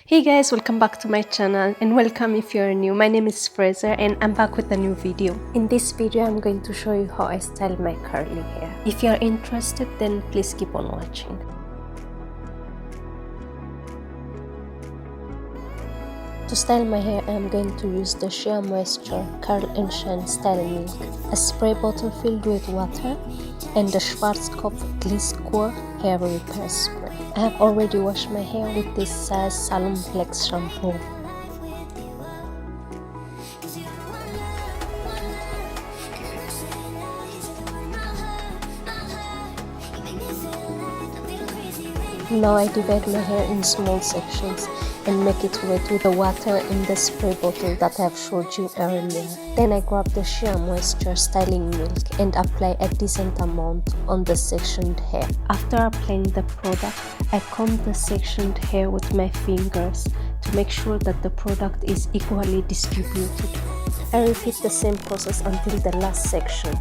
Hey guys, welcome back to my channel and welcome if you're new. My name is Frizz and I'm back with a new video. In this video, I'm going to show you how I style my curly hair. If you're interested, then please keep on watching. To style my hair, I'm going to use the Shea Moisture Curl and Shine Style Milk, a spray bottle filled with water, and the Schwarzkopf Gliss Core Hair Repair Spray. I have already washed my hair with this Salon Flex shampoo. Now I divide my hair in small sections and make it wet with the water in the spray bottle that I have showed you earlier. Then I grab the Shea Moisture Styling Milk and apply a decent amount on the sectioned hair. After applying the product, I comb the sectioned hair with my fingers to make sure that the product is equally distributed. I repeat the same process until the last section.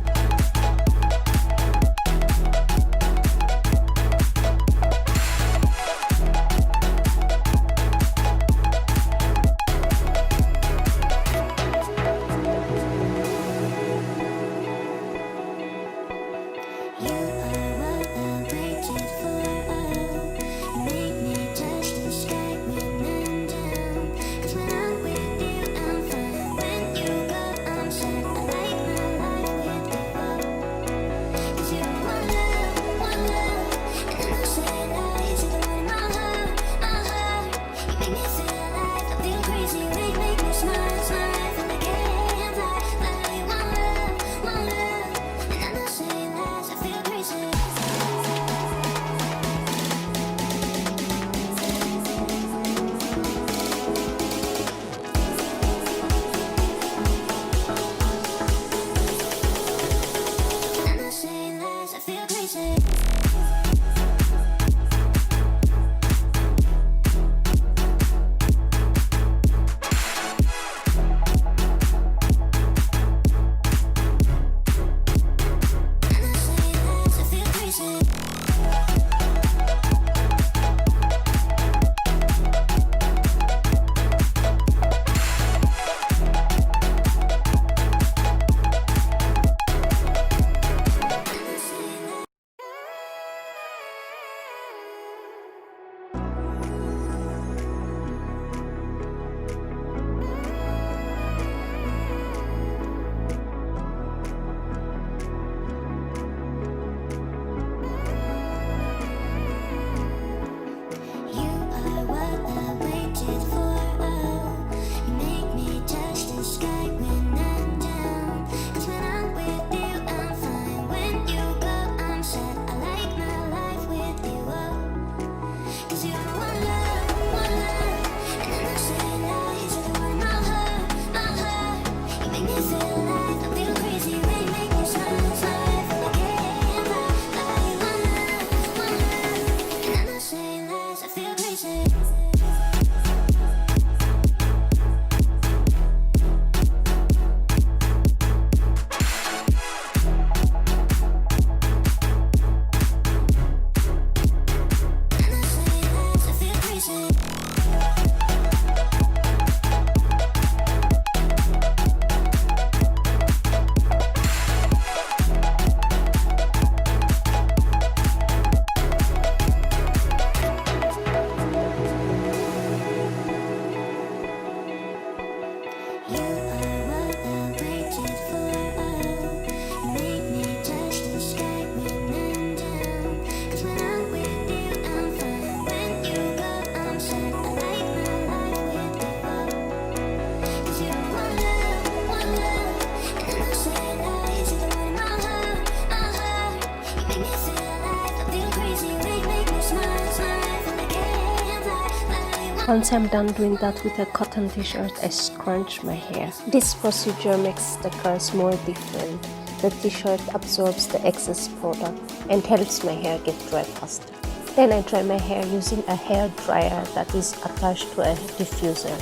Once I'm done doing that with a cotton t-shirt, I scrunch my hair. This procedure makes the curls more different. The t-shirt absorbs the excess product and helps my hair get dry faster. Then I dry my hair using a hair dryer that is attached to a diffuser.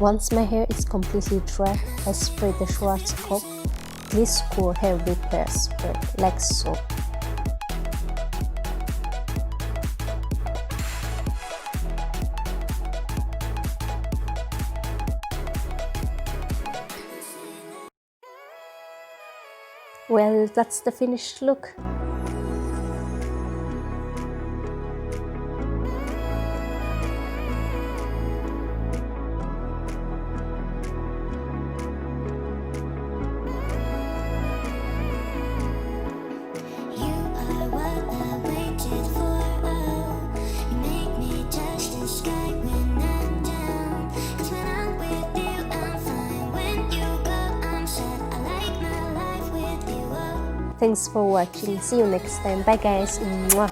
Once my hair is completely dry, I spray the Schwarzkopf Gliss Cool Hair Repair Spray like so. Well, that's the finished look. Thanks for watching. See you next time. Bye guys. Mwah.